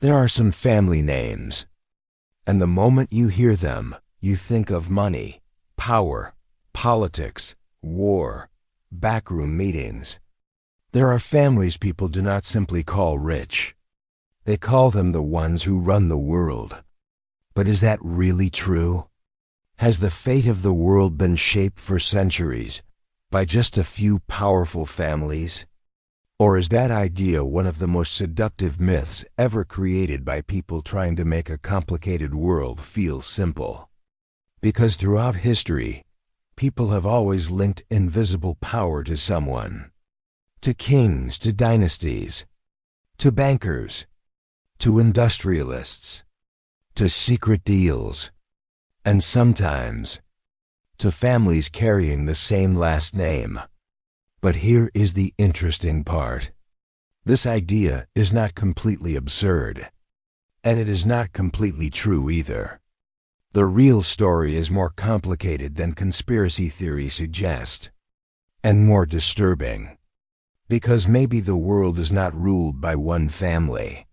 There are some family names, and the moment you hear them, you think of money, power, politics, war, backroom meetings. There are families people do not simply call rich. They call them the ones who run the world. But is that really true? Has the fate of the world been shaped for centuries by just a few powerful families? Or is that idea one of the most seductive myths ever created by people trying to make a complicated world feel simple? Because throughout history, people have always linked invisible power to someone. To kings, to dynasties, to bankers, to industrialists, to secret deals, and sometimes to families carrying the same last name. But here is the interesting part. This idea is not completely absurd, and it is not completely true either. The real story is more complicated than conspiracy theories suggest, and more disturbing. Because maybe the world is not ruled by one family.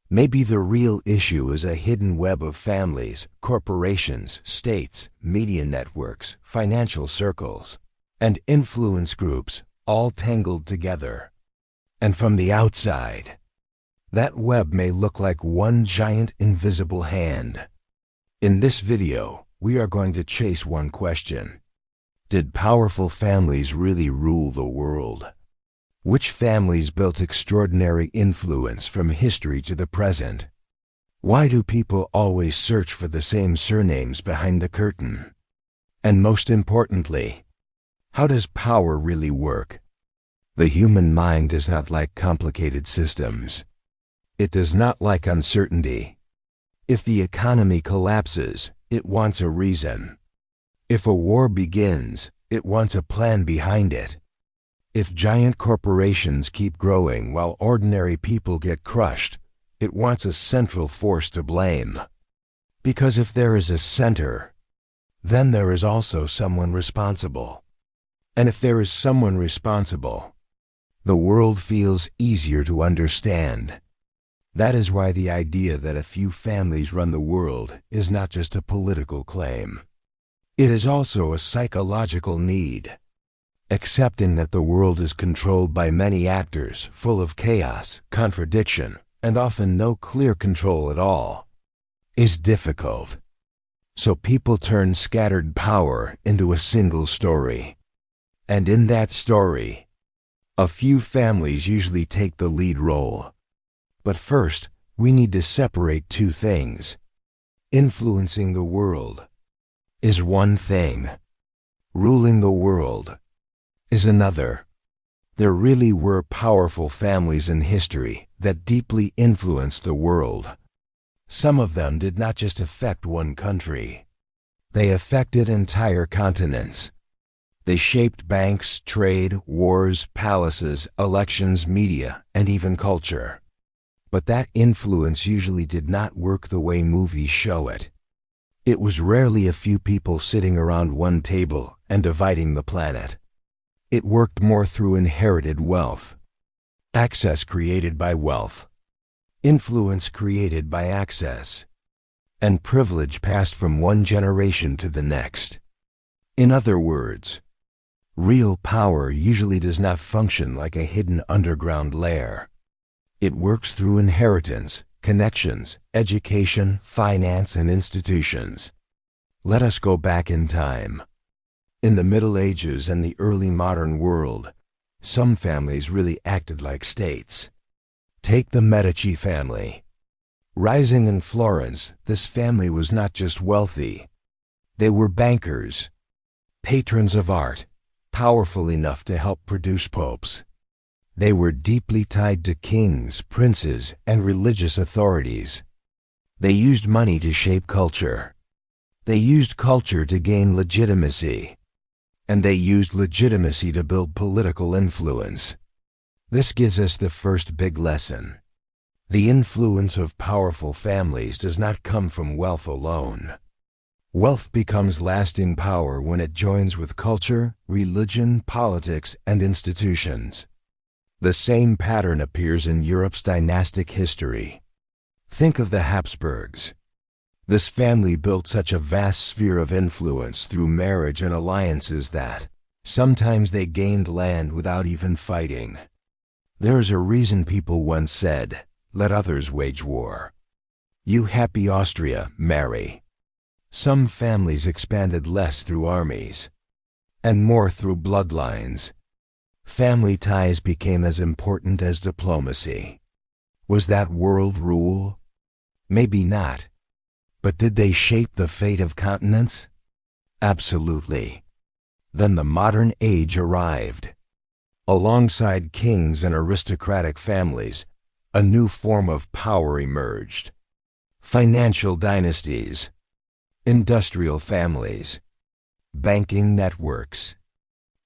Maybe the real issue is a hidden web of families, corporations, states, media networks, financial circles, and influence groups, all tangled together. And from the outside, that web may look like one giant invisible hand. In this video, we are going to chase one question. Did powerful families really rule the world? Which families built extraordinary influence from history to the present? Why do people always search for the same surnames behind the curtain? And most importantly, how does power really work? The human mind does not like complicated systems. It does not like uncertainty. If the economy collapses, it wants a reason. If a war begins, it wants a plan behind it. If giant corporations keep growing while ordinary people get crushed, it wants a central force to blame. Because if there is a center, then there is also someone responsible. And if there is someone responsible, the world feels easier to understand. That is why the idea that a few families run the world is not just a political claim. It is also a psychological need. Accepting that the world is controlled by many actors full of chaos, contradiction, and often no clear control at all, is difficult. So people turn scattered power into a single story. And in that story, a few families usually take the lead role. But first, we need to separate two things. Influencing the world is one thing. Ruling the world is another. There really were powerful families in history that deeply influenced the world. Some of them did not just affect one country. They affected entire continents. They shaped banks, trade, wars, palaces, elections, media, and even culture. But that influence usually did not work the way movies show it. It was rarely a few people sitting around one table and dividing the planet. It worked more through inherited wealth, access created by wealth, influence created by access, and privilege passed from one generation to the next. In other words, real power usually does not function like a hidden underground lair. It works through inheritance, connections, education, finance, and institutions. Let us go back in time. In the Middle Ages and the early modern world, some families really acted like states. Take the Medici family. Rising in Florence, this family was not just wealthy. They were bankers, patrons of art, powerful enough to help produce popes. They were deeply tied to kings, princes, and religious authorities. They used money to shape culture. They used culture to gain legitimacy. And they used legitimacy to build political influence. This gives us the first big lesson. The influence of powerful families does not come from wealth alone. Wealth becomes lasting power when it joins with culture, religion, politics, and institutions. The same pattern appears in Europe's dynastic history. Think of the Habsburgs. This family built such a vast sphere of influence through marriage and alliances that sometimes they gained land without even fighting. There's a reason people once said, "Let others wage war. You happy Austria, marry." Some families expanded less through armies and more through bloodlines. Family ties became as important as diplomacy. Was that world rule? Maybe not. But did they shape the fate of continents? Absolutely. Then the modern age arrived. Alongside kings and aristocratic families, a new form of power emerged. Financial dynasties, industrial families, banking networks,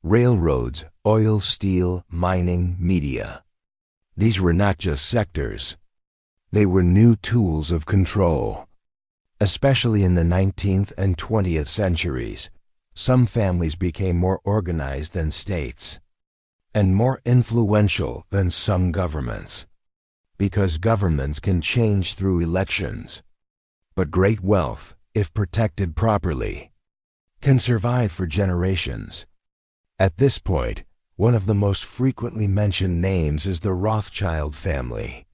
railroads, oil, steel, mining, media. These were not just sectors. They were new tools of control. Especially in the 19th and 20th centuries, some families became more organized than states, and more influential than some governments. Because governments can change through elections, but great wealth, if protected properly, can survive for generations. At this point, one of the most frequently mentioned names is the Rothschild family.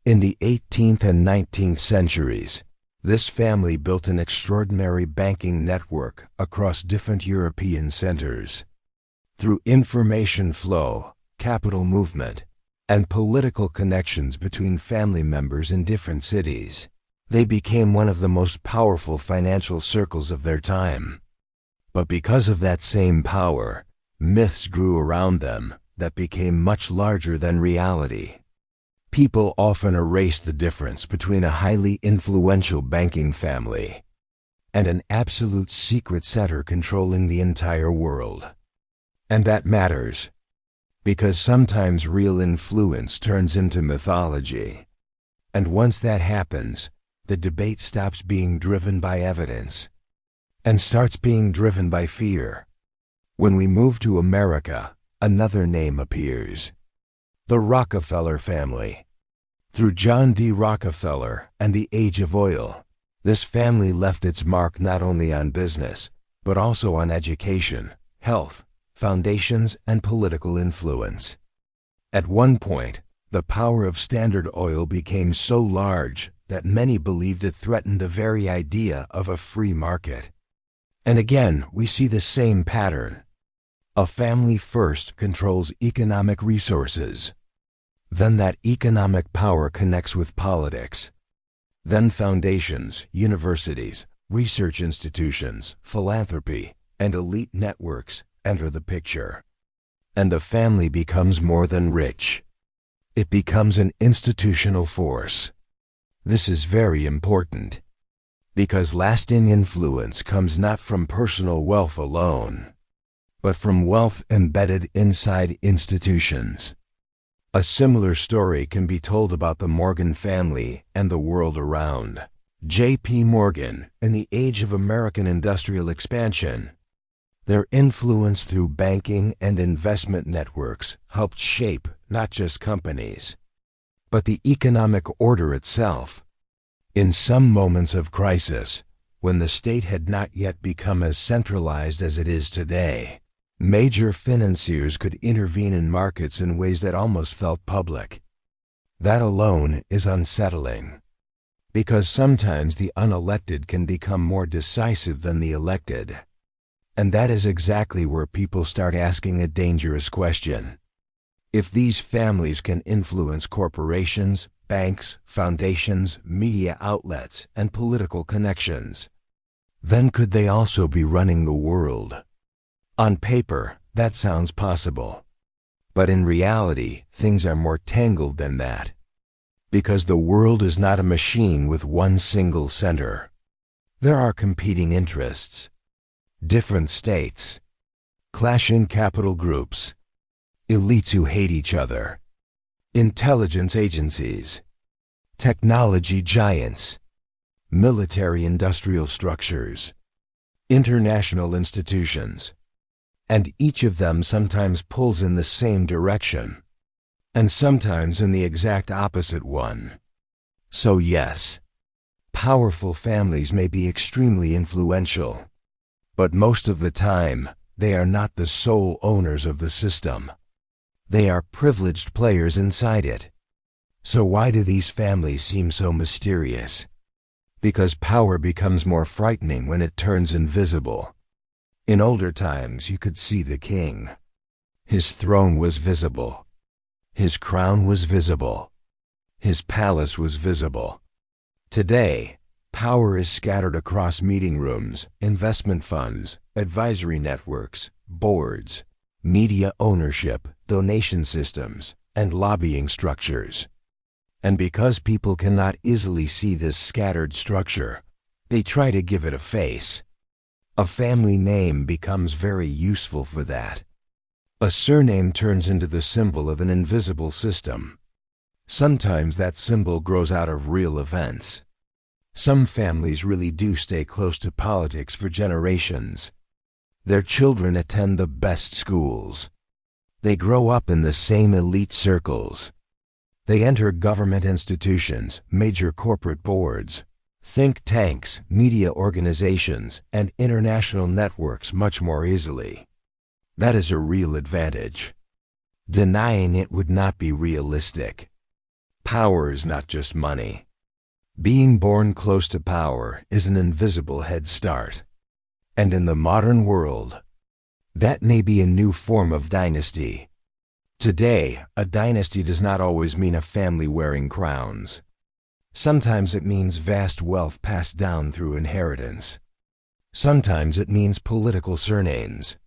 In the 18th and 19th centuries, this family built an extraordinary banking network across different European centers. Through information flow, capital movement, and political connections between family members in different cities, they became one of the most powerful financial circles of their time. But because of that same power, myths grew around them that became much larger than reality. People often erase the difference between a highly influential banking family and an absolute secret center controlling the entire world. And that matters, because sometimes real influence turns into mythology. And once that happens, the debate stops being driven by evidence and starts being driven by fear. When we move to America, another name appears: the Rockefeller family. Through John D. Rockefeller and the Age of Oil, this family left its mark not only on business, but also on education, health, foundations, and political influence. At one point, the power of Standard Oil became so large that many believed it threatened the very idea of a free market. And again, we see the same pattern. A family first controls economic resources. Then that economic power connects with politics. Then foundations, universities, research institutions, philanthropy, and elite networks enter the picture. And the family becomes more than rich. It becomes an institutional force. This is very important, because lasting influence comes not from personal wealth alone, but from wealth embedded inside institutions. A similar story can be told about the Morgan family and the world around. J.P. Morgan, in the age of American industrial expansion, their influence through banking and investment networks helped shape not just companies, but the economic order itself. In some moments of crisis, when the state had not yet become as centralized as it is today, major financiers could intervene in markets in ways that almost felt public. That alone is unsettling, because sometimes the unelected can become more decisive than the elected. And that is exactly where people start asking a dangerous question. If these families can influence corporations, banks, foundations, media outlets, and political connections, then could they also be running the world? On paper, that sounds possible. But in reality, things are more tangled than that. Because the world is not a machine with one single center. There are competing interests, different states, clashing capital groups, elites who hate each other, intelligence agencies, technology giants, military-industrial structures, international institutions, and each of them sometimes pulls in the same direction, and sometimes in the exact opposite one. So yes, powerful families may be extremely influential, but most of the time, they are not the sole owners of the system. They are privileged players inside it. So why do these families seem so mysterious? Because power becomes more frightening when it turns invisible. In older times, you could see the king. His throne was visible. His crown was visible. His palace was visible. Today, power is scattered across meeting rooms, investment funds, advisory networks, boards, media ownership, donation systems, and lobbying structures. And because people cannot easily see this scattered structure, they try to give it a face. A family name becomes very useful for that. A surname turns into the symbol of an invisible system. Sometimes that symbol grows out of real events. Some families really do stay close to politics for generations. Their children attend the best schools. They grow up in the same elite circles. They enter government institutions, major corporate boards, think tanks, media organizations, and international networks much more easily. That is a real advantage. Denying it would not be realistic. Power is not just money. Being born close to power is an invisible head start. And in the modern world, that may be a new form of dynasty. Today, a dynasty does not always mean a family wearing crowns. Sometimes it means vast wealth passed down through inheritance. Sometimes it means political surnames.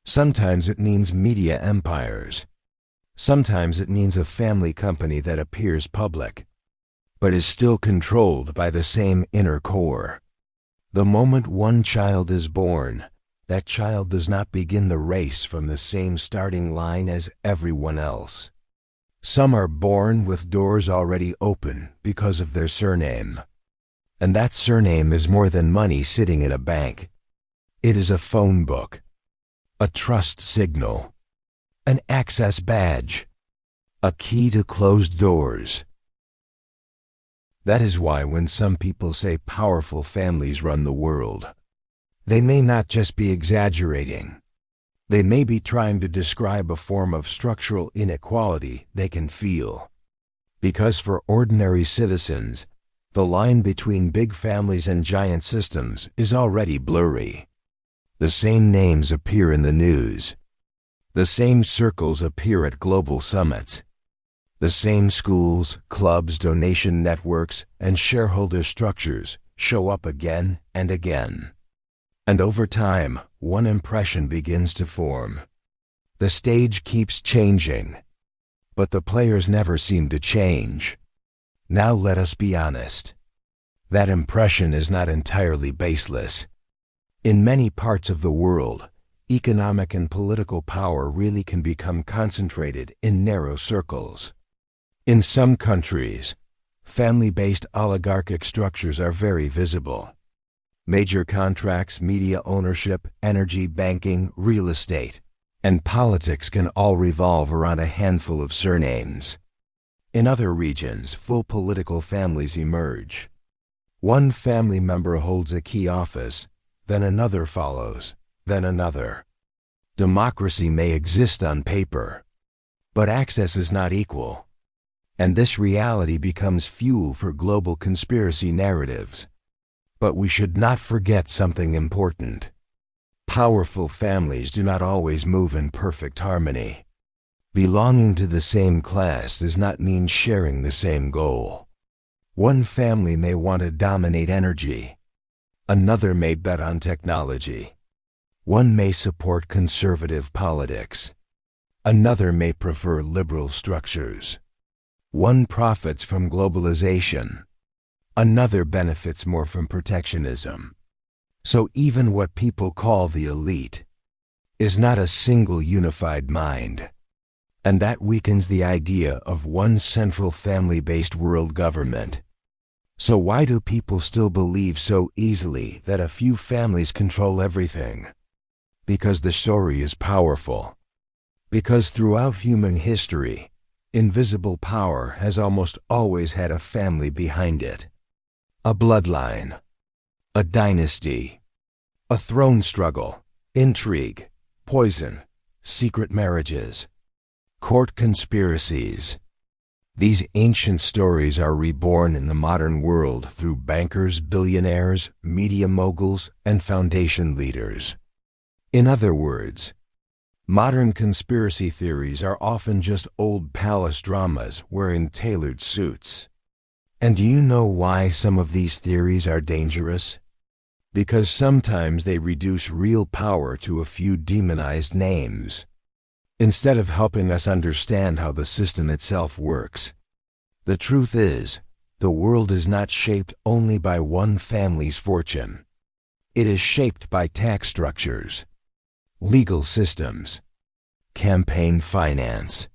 Sometimes it means media empires. Sometimes it means a family company that appears public, but is still controlled by the same inner core. The moment one child is born, that child does not begin the race from the same starting line as everyone else. Some are born with doors already open because of their surname. And that surname is more than money sitting in a bank. It is a phone book, a trust signal, an access badge, a key to closed doors. That is why when some people say powerful families run the world, they may not just be exaggerating. They may be trying to describe a form of structural inequality they can feel. Because for ordinary citizens, the line between big families and giant systems is already blurry. The same names appear in the news. The same circles appear at global summits. The same schools, clubs, donation networks, and shareholder structures show up again and again. And over time, one impression begins to form. The stage keeps changing, but the players never seem to change. Now let us be honest. That impression is not entirely baseless. In many parts of the world, economic and political power really can become concentrated in narrow circles. In some countries, family-based oligarchic structures are very visible. Major contracts, media ownership, energy, banking, real estate, and politics can all revolve around a handful of surnames. In other regions, full political families emerge. One family member holds a key office, then another follows, then another. Democracy may exist on paper, but access is not equal. And this reality becomes fuel for global conspiracy narratives. But we should not forget something important. Powerful families do not always move in perfect harmony. Belonging to the same class does not mean sharing the same goal. One family may want to dominate energy. Another may bet on technology. One may support conservative politics. Another may prefer liberal structures. One profits from globalization. Another benefits more from protectionism. So even what people call the elite is not a single unified mind. And that weakens the idea of one central family-based world government. So why do people still believe so easily that a few families control everything? Because the story is powerful. Because throughout human history, invisible power has almost always had a family behind it. A bloodline, a dynasty, a throne struggle, intrigue, poison, secret marriages, court conspiracies. These ancient stories are reborn in the modern world through bankers, billionaires, media moguls, and foundation leaders. In other words, modern conspiracy theories are often just old palace dramas wearing tailored suits. And do you know why some of these theories are dangerous? Because sometimes they reduce real power to a few demonized names, instead of helping us understand how the system itself works. The truth is, the world is not shaped only by one family's fortune. It is shaped by tax structures, legal systems, campaign finance,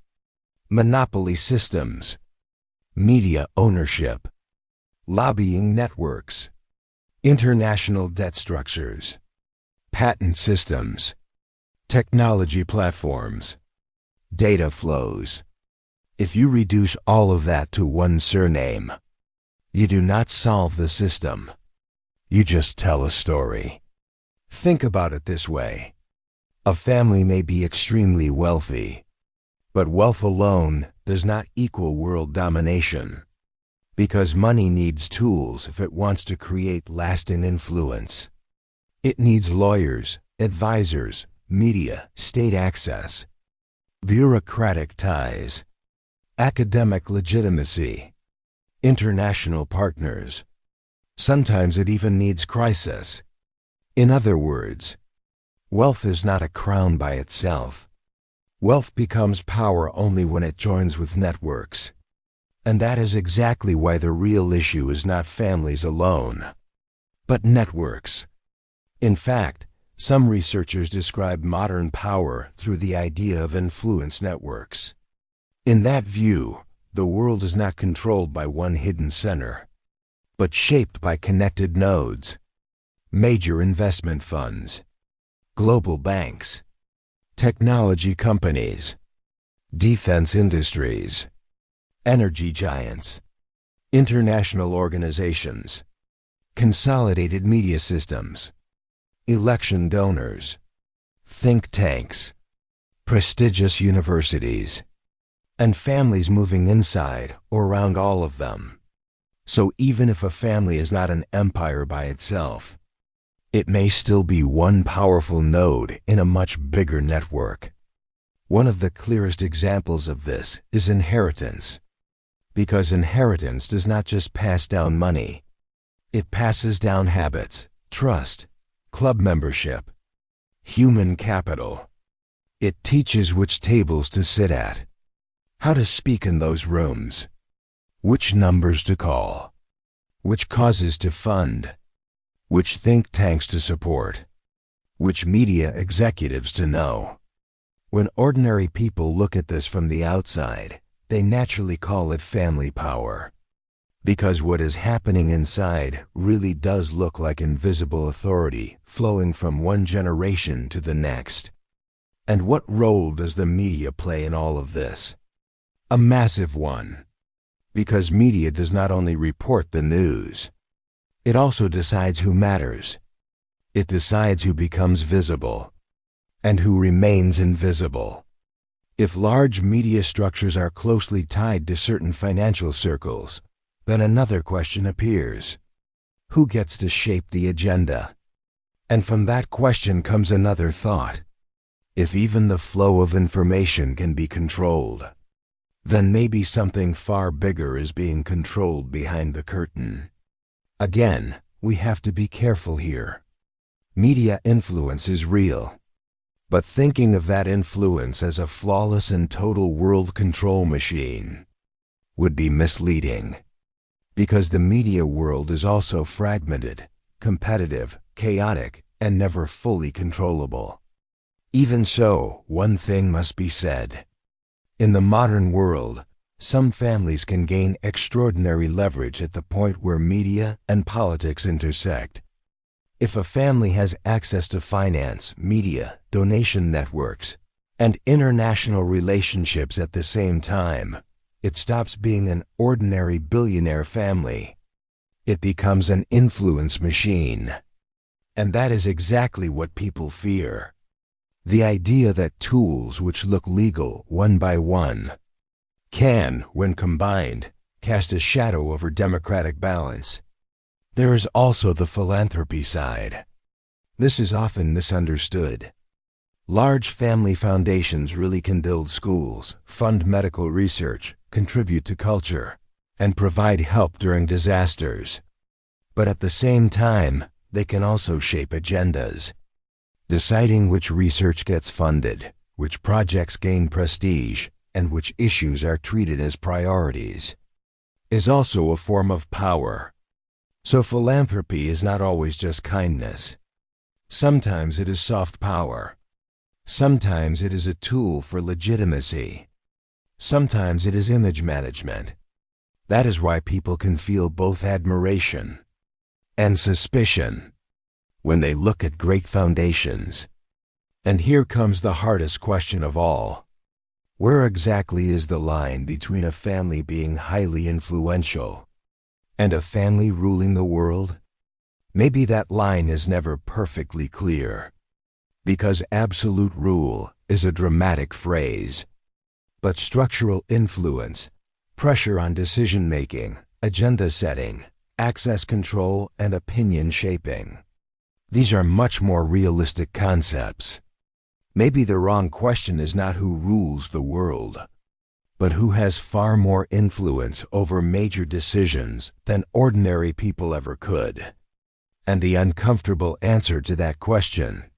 monopoly systems, media ownership, lobbying networks, international debt structures, patent systems, technology platforms, data flows. If you reduce all of that to one surname, you do not solve the system. You just tell a story. Think about it this way. A family may be extremely wealthy, but wealth alone does not equal world domination, because money needs tools if it wants to create lasting influence. It needs lawyers, advisors, media, state access, bureaucratic ties, academic legitimacy, international partners. Sometimes it even needs crisis. In other words, wealth is not a crown by itself. Wealth becomes power only when it joins with networks. And that is exactly why the real issue is not families alone, but networks. In fact, some researchers describe modern power through the idea of influence networks. In that view, the world is not controlled by one hidden center, but shaped by connected nodes, major investment funds, global banks, technology companies, defense industries, energy giants, international organizations, consolidated media systems, election donors, think tanks, prestigious universities, and families moving inside or around all of them. So even if a family is not an empire by itself, it may still be one powerful node in a much bigger network. One of the clearest examples of this is inheritance. Because inheritance does not just pass down money. It passes down habits, trust, club membership, human capital. It teaches which tables to sit at, how to speak in those rooms, which numbers to call, which causes to fund, which think tanks to support, which media executives to know. When ordinary people look at this from the outside, they naturally call it family power. Because what is happening inside really does look like invisible authority flowing from one generation to the next. And what role does the media play in all of this? A massive one. Because media does not only report the news, it also decides who matters. It decides who becomes visible and who remains invisible. If large media structures are closely tied to certain financial circles, then another question appears. Who gets to shape the agenda? And from that question comes another thought. If even the flow of information can be controlled, then maybe something far bigger is being controlled behind the curtain. Again, we have to be careful here. Media influence is real. But thinking of that influence as a flawless and total world control machine would be misleading. Because the media world is also fragmented, competitive, chaotic, and never fully controllable. Even so, one thing must be said. In the modern world, some families can gain extraordinary leverage at the point where media and politics intersect. If a family has access to finance, media, donation networks, and international relationships at the same time, it stops being an ordinary billionaire family. It becomes an influence machine. And that is exactly what people fear. The idea that tools which look legal one by one can, when combined, cast a shadow over democratic balance. There is also the philanthropy side. This is often misunderstood. Large family foundations really can build schools, fund medical research, contribute to culture, and provide help during disasters. But at the same time, they can also shape agendas. Deciding which research gets funded, which projects gain prestige, and which issues are treated as priorities is also a form of power. So philanthropy is not always just kindness. Sometimes it is soft power. Sometimes it is a tool for legitimacy. Sometimes it is image management. That is why people can feel both admiration and suspicion when they look at great foundations. And here comes the hardest question of all. Where exactly is the line between a family being highly influential and a family ruling the world? Maybe that line is never perfectly clear, because absolute rule is a dramatic phrase. But structural influence, pressure on decision-making, agenda setting, access control, and opinion shaping, these are much more realistic concepts. Maybe the wrong question is not who rules the world, but who has far more influence over major decisions than ordinary people ever could. And the uncomfortable answer to that question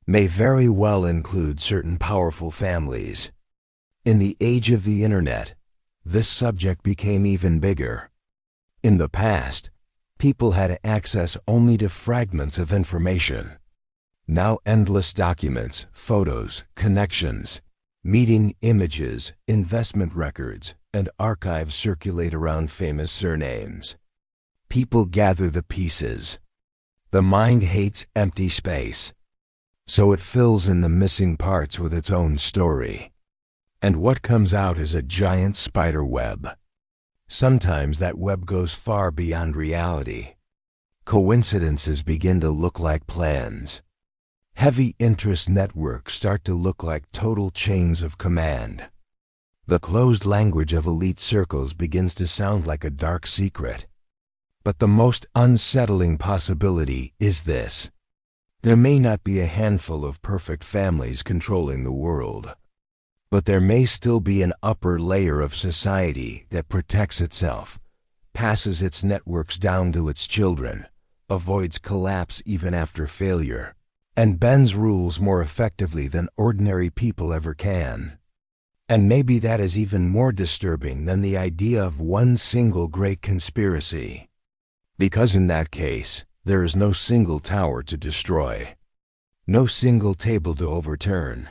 may very well include certain powerful families. In the age of the internet, this subject became even bigger. In the past, people had access only to fragments of information. Now endless documents, photos, connections, meeting images, investment records, and archives circulate around famous surnames. People gather the pieces. The mind hates empty space, so it fills in the missing parts with its own story. And what comes out is a giant spider web. Sometimes that web goes far beyond reality. Coincidences begin to look like plans. Heavy interest networks start to look like total chains of command. The closed language of elite circles begins to sound like a dark secret. But the most unsettling possibility is this. There may not be a handful of perfect families controlling the world, but there may still be an upper layer of society that protects itself, passes its networks down to its children, avoids collapse even after failure, and bends rules more effectively than ordinary people ever can. And maybe that is even more disturbing than the idea of one single great conspiracy. Because in that case, there is no single tower to destroy, no single table to overturn.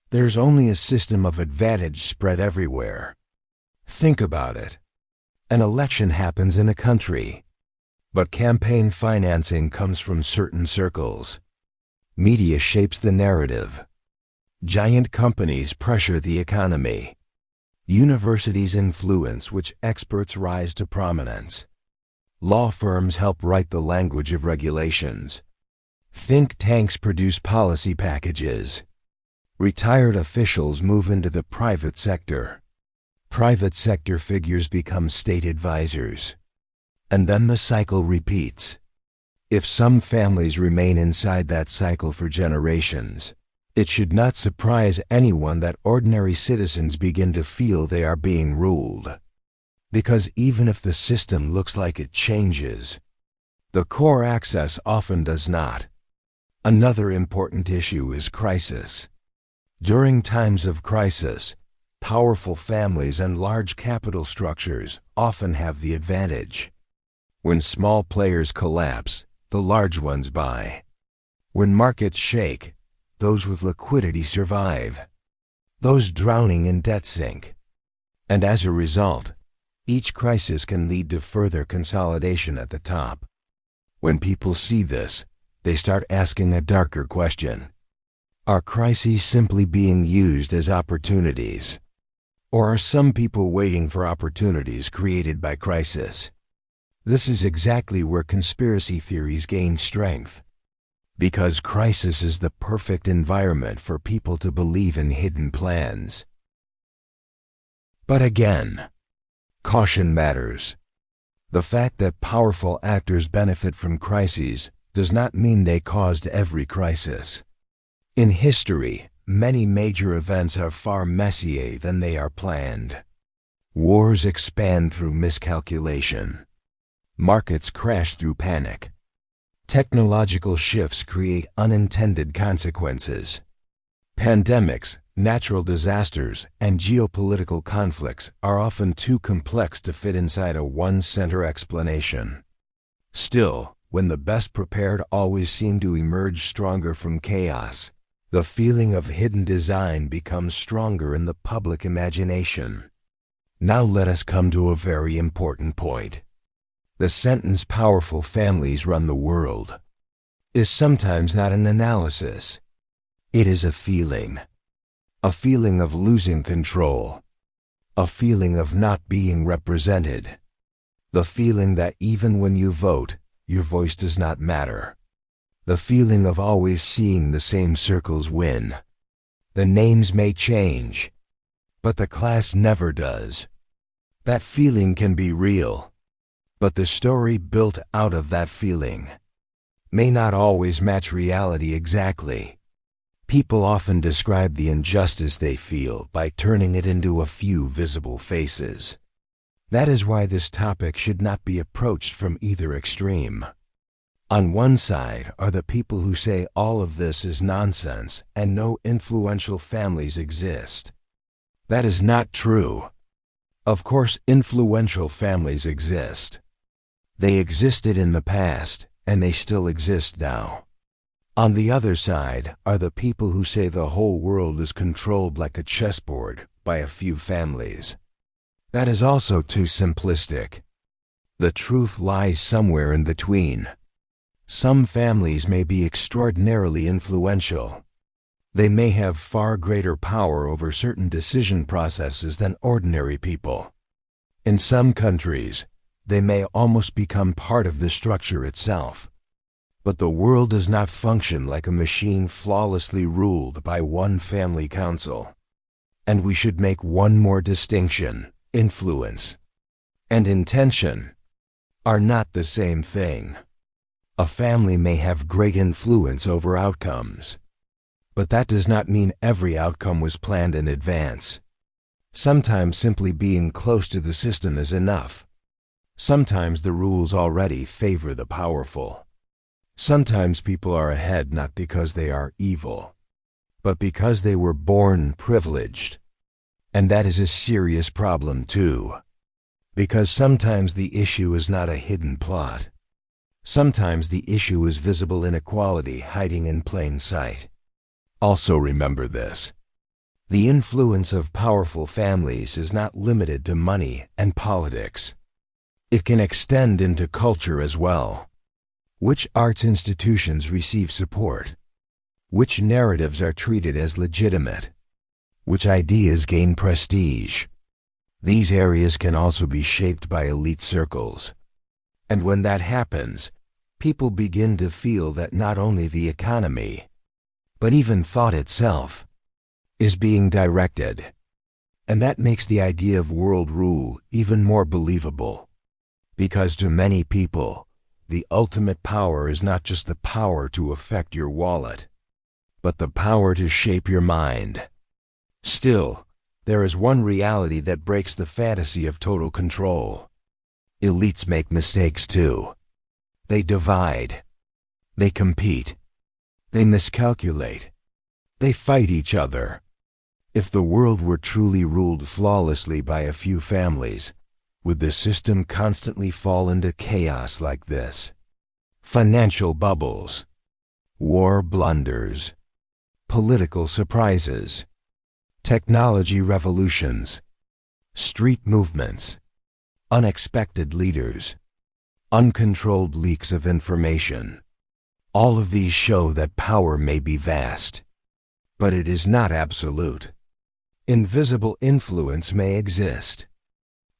There's only a system of advantage spread everywhere. Think about it. An election happens in a country, but campaign financing comes from certain circles. Media shapes the narrative. Giant companies pressure the economy. Universities influence which experts rise to prominence. Law firms help write the language of regulations. Think tanks produce policy packages. Retired officials move into the private sector. Private sector figures become state advisors. And then the cycle repeats. If some families remain inside that cycle for generations, it should not surprise anyone that ordinary citizens begin to feel they are being ruled. Because even if the system looks like it changes, the core axis often does not. Another important issue is crisis. During times of crisis, powerful families and large capital structures often have the advantage. When small players collapse, the large ones buy. When markets shake, those with liquidity survive. Those drowning in debt sink. And as a result, each crisis can lead to further consolidation at the top. When people see this, they start asking a darker question. Are crises simply being used as opportunities? Or are some people waiting for opportunities created by crisis? This is exactly where conspiracy theories gain strength. Because crisis is the perfect environment for people to believe in hidden plans. But again, caution matters. The fact that powerful actors benefit from crises does not mean they caused every crisis. In history, many major events are far messier than they are planned. Wars expand through miscalculation. Markets crash through panic. Technological shifts create unintended consequences. Pandemics, natural disasters, and geopolitical conflicts are often too complex to fit inside a one-center explanation. Still, when the best prepared always seem to emerge stronger from chaos, the feeling of hidden design becomes stronger in the public imagination. Now let us come to a very important point. The sentence "powerful families run the world" is sometimes not an analysis. It is a feeling. A feeling of losing control. A feeling of not being represented. The feeling that even when you vote, your voice does not matter. The feeling of always seeing the same circles win. The names may change, but the class never does. That feeling can be real, but the story built out of that feeling may not always match reality exactly. People often describe the injustice they feel by turning it into a few visible faces. That is why this topic should not be approached from either extreme. On one side are the people who say all of this is nonsense and no influential families exist. That is not true. Of course, influential families exist. They existed in the past, and they still exist now. On the other side are the people who say the whole world is controlled like a chessboard by a few families. That is also too simplistic. The truth lies somewhere in between. Some families may be extraordinarily influential. They may have far greater power over certain decision processes than ordinary people. In some countries, they may almost become part of the structure itself. But the world does not function like a machine flawlessly ruled by one family council. And we should make one more distinction: influence and intention are not the same thing. A family may have great influence over outcomes, but that does not mean every outcome was planned in advance. Sometimes simply being close to the system is enough. Sometimes the rules already favor the powerful. Sometimes people are ahead not because they are evil, but because they were born privileged. And that is a serious problem too. Because sometimes the issue is not a hidden plot. Sometimes the issue is visible inequality hiding in plain sight. Also remember this: the influence of powerful families is not limited to money and politics. It can extend into culture as well. Which arts institutions receive support? Which narratives are treated as legitimate? Which ideas gain prestige? These areas can also be shaped by elite circles. And when that happens, people begin to feel that not only the economy, but even thought itself, is being directed. And that makes the idea of world rule even more believable. Because to many people, the ultimate power is not just the power to affect your wallet, but the power to shape your mind. Still, there is one reality that breaks the fantasy of total control. Elites make mistakes too. They divide. They compete. They miscalculate. They fight each other. If the world were truly ruled flawlessly by a few families, would the system constantly fall into chaos like this? Financial bubbles, war blunders, political surprises, technology revolutions, street movements, unexpected leaders, uncontrolled leaks of information. All of these show that power may be vast, but it is not absolute. Invisible influence may exist,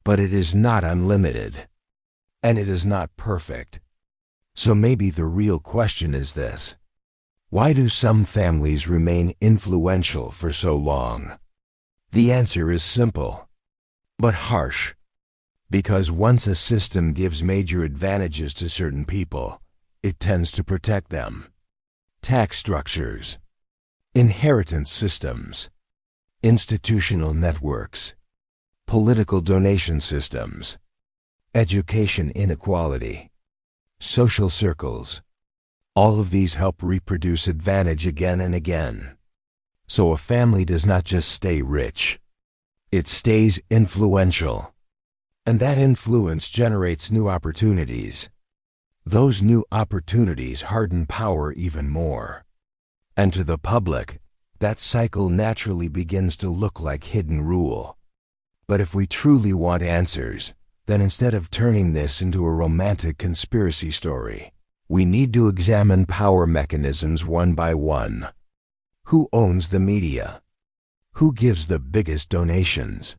but it is not unlimited, and it is not perfect. So maybe the real question is this: why do some families remain influential for so long? The answer is simple, but harsh. Because once a system gives major advantages to certain people, it tends to protect them. Tax structures, inheritance systems, institutional networks, political donation systems, education inequality, social circles. All of these help reproduce advantage again and again. So a family does not just stay rich, it stays influential. And that influence generates new opportunities. Those new opportunities harden power even more. And to the public, that cycle naturally begins to look like hidden rule. But if we truly want answers, then instead of turning this into a romantic conspiracy story, we need to examine power mechanisms one by one. Who owns the media? Who gives the biggest donations?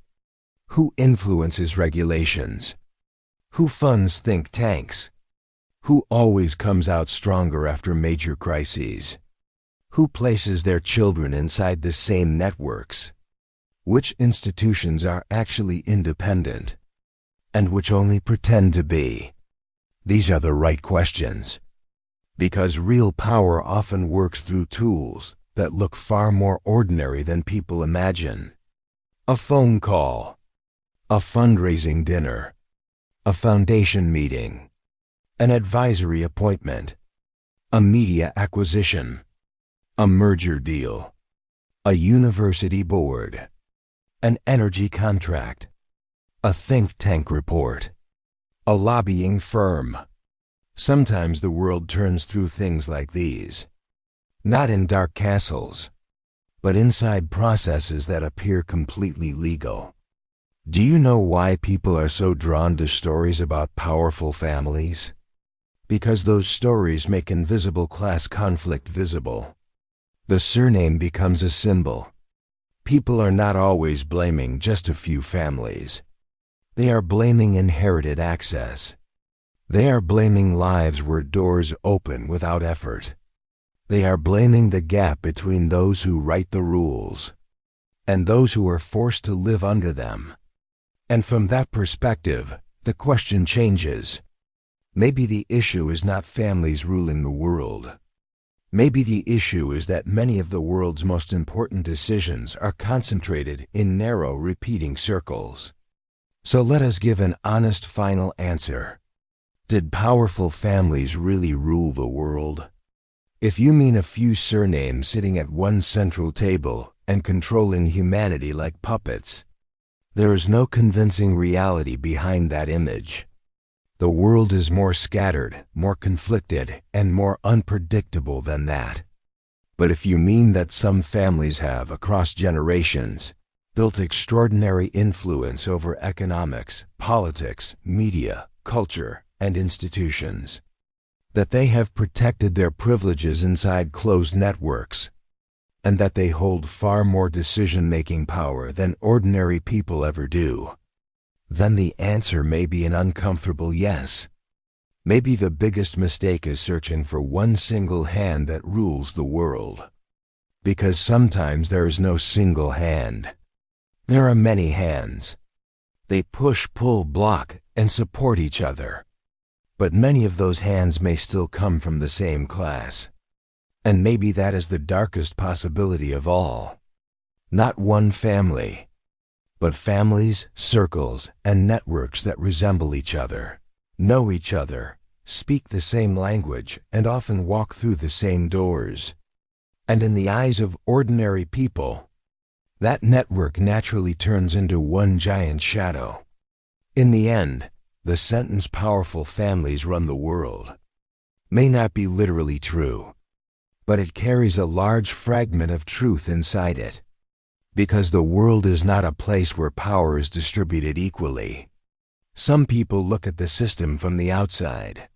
Who influences regulations? Who funds think tanks? Who always comes out stronger after major crises? Who places their children inside the same networks? Which institutions are actually independent, and which only pretend to be? These are the right questions. Because real power often works through tools that look far more ordinary than people imagine. A phone call, a fundraising dinner, a foundation meeting, an advisory appointment, a media acquisition, a merger deal, a university board, an energy contract, a think tank report, a lobbying firm. Sometimes the world turns through things like these, not in dark castles, but inside processes that appear completely legal. Do you know why people are so drawn to stories about powerful families? Because those stories make invisible class conflict visible. The surname becomes a symbol. People are not always blaming just a few families. They are blaming inherited access. They are blaming lives where doors open without effort. They are blaming the gap between those who write the rules and those who are forced to live under them. And from that perspective, the question changes. Maybe the issue is not families ruling the world. Maybe the issue is that many of the world's most important decisions are concentrated in narrow, repeating circles. So let us give an honest final answer. Did powerful families really rule the world? If you mean a few surnames sitting at one central table and controlling humanity like puppets, there is no convincing reality behind that image. The world is more scattered, more conflicted, and more unpredictable than that. But if you mean that some families have, across generations, built extraordinary influence over economics, politics, media, culture, and institutions, that they have protected their privileges inside closed networks, and that they hold far more decision-making power than ordinary people ever do, then the answer may be an uncomfortable yes. Maybe the biggest mistake is searching for one single hand that rules the world. Because sometimes there is no single hand. There are many hands. They push, pull, block, and support each other. But many of those hands may still come from the same class. And maybe that is the darkest possibility of all. Not one family, but families, circles, and networks that resemble each other, know each other, speak the same language, and often walk through the same doors. And in the eyes of ordinary people, that network naturally turns into one giant shadow. In the end, the sentence "powerful families run the world" may not be literally true, but it carries a large fragment of truth inside it. Because the world is not a place where power is distributed equally. Some people look at the system from the outside.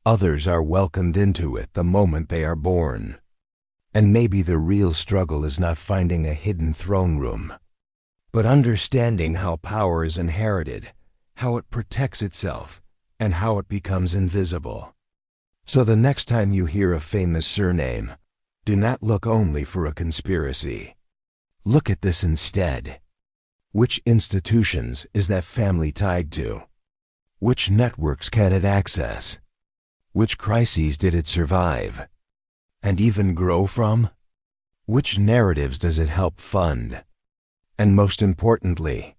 Others are welcomed into it the moment they are born. And maybe the real struggle is not finding a hidden throne room, but understanding how power is inherited, how it protects itself, and how it becomes invisible. So the next time you hear a famous surname, do not look only for a conspiracy. Look at this instead. Which institutions is that family tied to? Which networks can it access? Which crises did it survive? And even grow from? Which narratives does it help fund? And most importantly,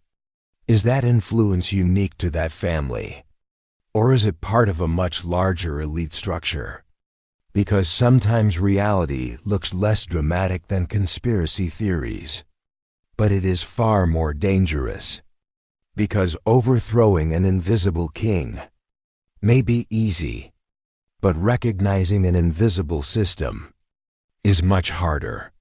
is that influence unique to that family? Or is it part of a much larger elite structure? Because sometimes reality looks less dramatic than conspiracy theories. But it is far more dangerous. Because overthrowing an invisible king may be easy, but recognizing an invisible system is much harder.